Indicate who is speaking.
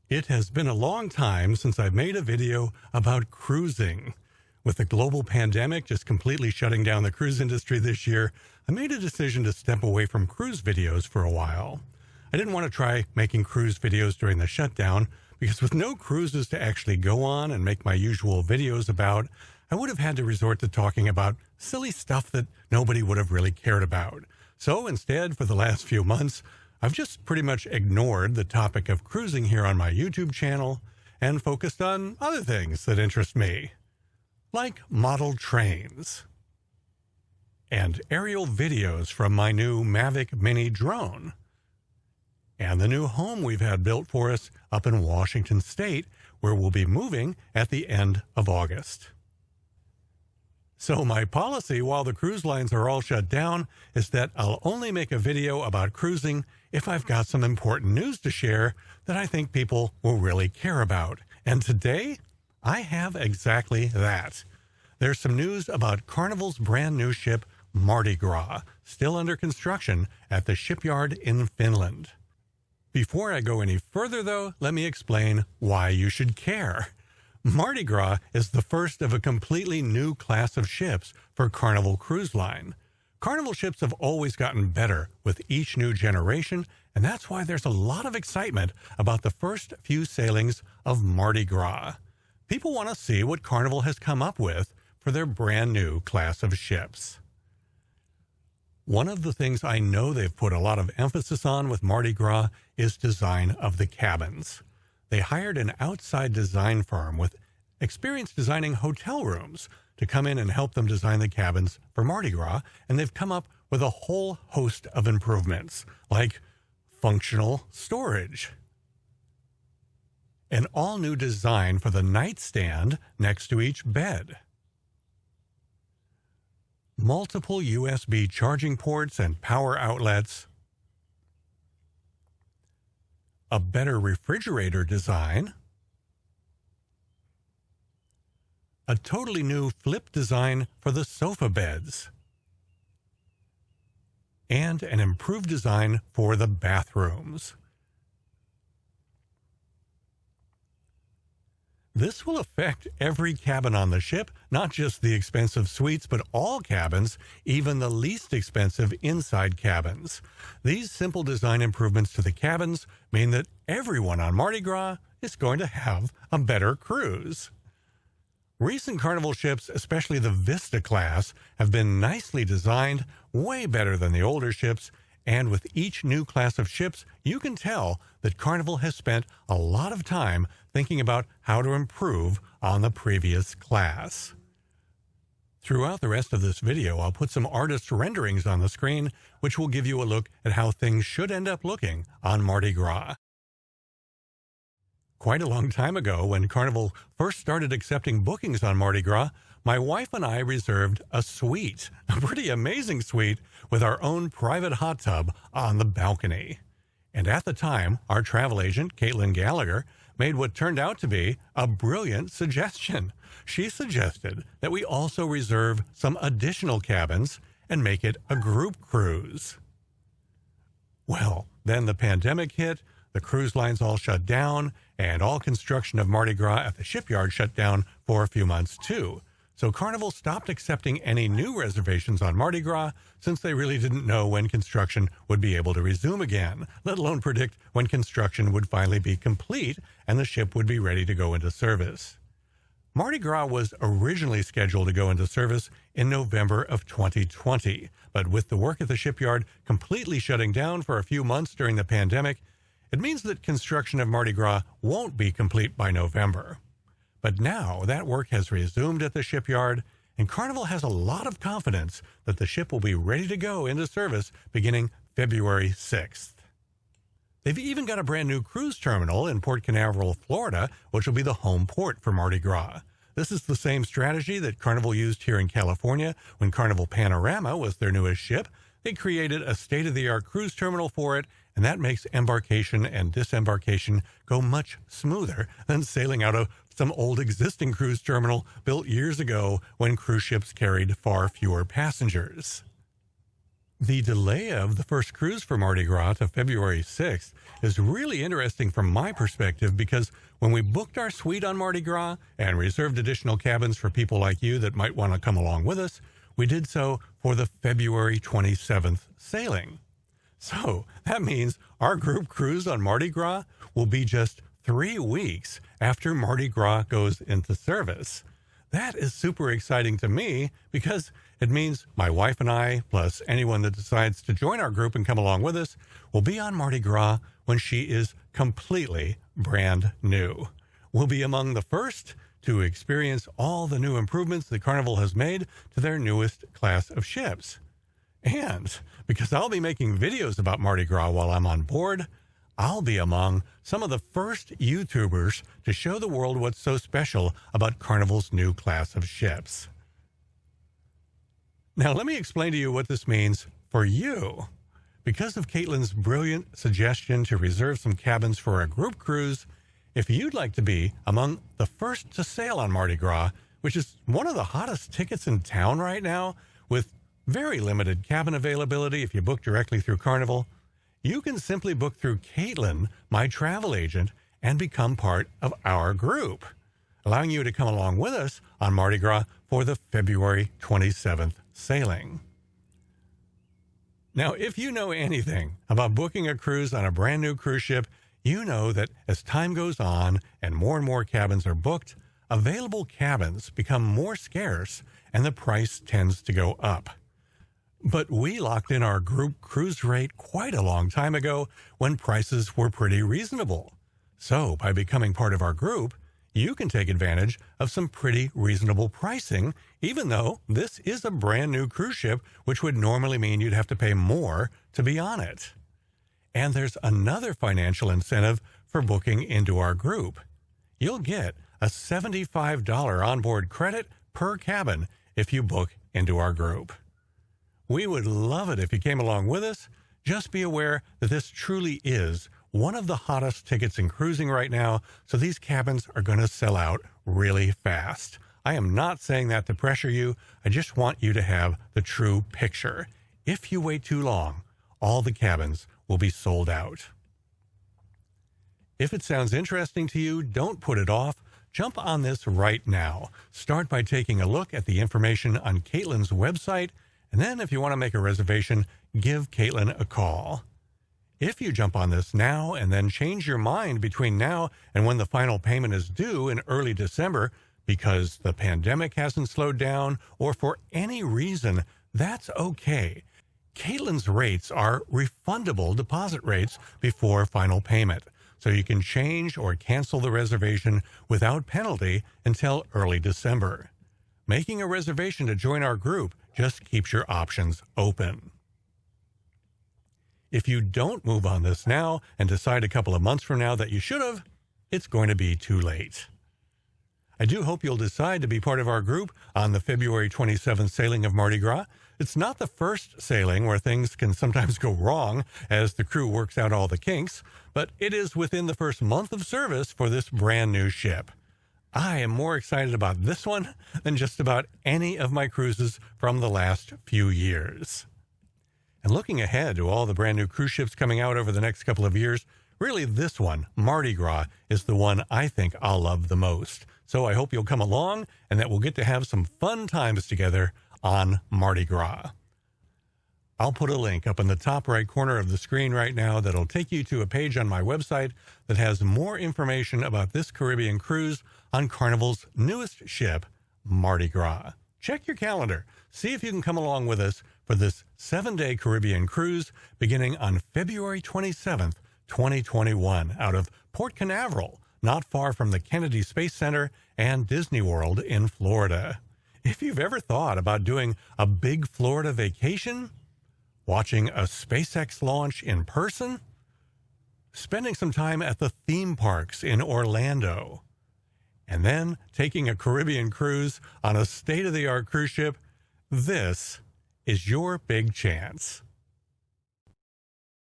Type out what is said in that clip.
Speaker 1: It has been a long time since I've made a video about cruising. With the global pandemic just completely shutting down the cruise industry this year, I made a decision to step away from cruise videos for a while. I didn't want to try making cruise videos during the shutdown because with no cruises to actually go on and make my usual videos about, I would have had to resort to talking about silly stuff that nobody would have really cared about. So instead, for the last few months, I've just pretty much ignored the topic of cruising here on my YouTube channel and focused on other things that interest me, like model trains and aerial videos from my new Mavic Mini drone and the new home we've had built for us up in Washington State, where we'll be moving at the end of August. So my policy while the cruise lines are all shut down is that I'll only make a video about cruising if I've got some important news to share that I think people will really care about. And today, I have exactly that. There's some news about Carnival's brand new ship, Mardi Gras, still under construction at the shipyard in Finland. Before I go any further, though, let me explain why you should care. Mardi Gras is the first of a completely new class of ships for Carnival Cruise Line. Carnival ships have always gotten better with each new generation, and that's why there's a lot of excitement about the first few sailings of Mardi Gras. People want to see what Carnival has come up with for their brand new class of ships. One of the things I know they've put a lot of emphasis on with Mardi Gras is design of the cabins. They hired an outside design firm with experience designing hotel rooms to come in and help them design the cabins for Mardi Gras, and they've come up with a whole host of improvements, like functional storage, an all-new design for the nightstand next to each bed, multiple USB charging ports and power outlets, a better refrigerator design, a totally new flip design for the sofa beds, and an improved design for the bathrooms. This will affect every cabin on the ship, not just the expensive suites, but all cabins, even the least expensive inside cabins. These simple design improvements to the cabins mean that everyone on Mardi Gras is going to have a better cruise. Recent Carnival ships, especially the Vista class, have been nicely designed, way better than the older ships, and with each new class of ships, you can tell that Carnival has spent a lot of time thinking about how to improve on the previous class. Throughout the rest of this video, I'll put some artist renderings on the screen, which will give you a look at how things should end up looking on Mardi Gras. Quite a long time ago, when Carnival first started accepting bookings on Mardi Gras, my wife and I reserved a suite, a pretty amazing suite, with our own private hot tub on the balcony. And at the time, our travel agent, Caitlin Gallagher, made what turned out to be a brilliant suggestion. She suggested that we also reserve some additional cabins and make it a group cruise. Well, then the pandemic hit, the cruise lines all shut down, and all construction of Mardi Gras at the shipyard shut down for a few months too. So Carnival stopped accepting any new reservations on Mardi Gras since they really didn't know when construction would be able to resume again, let alone predict when construction would finally be complete and the ship would be ready to go into service. Mardi Gras was originally scheduled to go into service in November of 2020, but with the work at the shipyard completely shutting down for a few months during the pandemic, it means that construction of Mardi Gras won't be complete by November. But now that work has resumed at the shipyard, and Carnival has a lot of confidence that the ship will be ready to go into service beginning February 6th. They've even got a brand new cruise terminal in Port Canaveral, Florida, which will be the home port for Mardi Gras. This is the same strategy that Carnival used here in California when Carnival Panorama was their newest ship. They created a state-of-the-art cruise terminal for it, and that makes embarkation and disembarkation go much smoother than sailing out of some old existing cruise terminal built years ago when cruise ships carried far fewer passengers. The delay of the first cruise for Mardi Gras to February 6th is really interesting from my perspective because when we booked our suite on Mardi Gras and reserved additional cabins for people like you that might want to come along with us, we did so for the February 27th sailing. So that means our group cruise on Mardi Gras will be just 3 weeks after Mardi Gras goes into service. That is super exciting to me because it means my wife and I, plus anyone that decides to join our group and come along with us, will be on Mardi Gras when she is completely brand new. We'll be among the first to experience all the new improvements that Carnival has made to their newest class of ships. And because I'll be making videos about Mardi Gras while I'm on board, I'll be among some of the first YouTubers to show the world what's so special about Carnival's new class of ships. Now, let me explain to you what this means for you. Because of Caitlin's brilliant suggestion to reserve some cabins for a group cruise, if you'd like to be among the first to sail on Mardi Gras, which is one of the hottest tickets in town right now, with very limited cabin availability if you book directly through Carnival, you can simply book through Caitlin, my travel agent, and become part of our group, allowing you to come along with us on Mardi Gras for the February 27th sailing. Now, if you know anything about booking a cruise on a brand new cruise ship, you know that as time goes on and more cabins are booked, available cabins become more scarce and the price tends to go up. But we locked in our group cruise rate quite a long time ago when prices were pretty reasonable. So by becoming part of our group, you can take advantage of some pretty reasonable pricing, even though this is a brand new cruise ship, which would normally mean you'd have to pay more to be on it. And there's another financial incentive for booking into our group. You'll get a $75 onboard credit per cabin if you book into our group. We would love it if you came along with us. Just be aware that this truly is one of the hottest tickets in cruising right now, so these cabins are going to sell out really fast. I am not saying that to pressure you. I just want you to have the true picture. If you wait too long, all the cabins will be sold out. If it sounds interesting to you, don't put it off. Jump on this right now. Start by taking a look at the information on Caitlin's website, and then if you want to make a reservation, give Caitlin a call. If you jump on this now and then change your mind between now and when the final payment is due in early December because the pandemic hasn't slowed down or for any reason, that's okay. Caitlin's rates are refundable deposit rates before final payment, so you can change or cancel the reservation without penalty until early December. Making a reservation to join our group just keeps your options open. If you don't move on this now and decide a couple of months from now that you should have, it's going to be too late. I do hope you'll decide to be part of our group on the February 27th sailing of Mardi Gras. It's not the first sailing where things can sometimes go wrong as the crew works out all the kinks, but it is within the first month of service for this brand new ship. I am more excited about this one than just about any of my cruises from the last few years. And looking ahead to all the brand new cruise ships coming out over the next couple of years, really this one, Mardi Gras, is the one I think I'll love the most. So I hope you'll come along and that we'll get to have some fun times together on Mardi Gras. I'll put a link up in the top right corner of the screen right now that'll take you to a page on my website that has more information about this Caribbean cruise on Carnival's newest ship, Mardi Gras. Check your calendar. See if you can come along with us for this 7-day Caribbean cruise beginning on February 27th, 2021 out of Port Canaveral, not far from the Kennedy Space Center and Disney World in Florida. If you've ever thought about doing a big Florida vacation, watching a SpaceX launch in person, spending some time at the theme parks in Orlando, and then taking a Caribbean cruise on a state-of-the-art cruise ship, this is your big chance.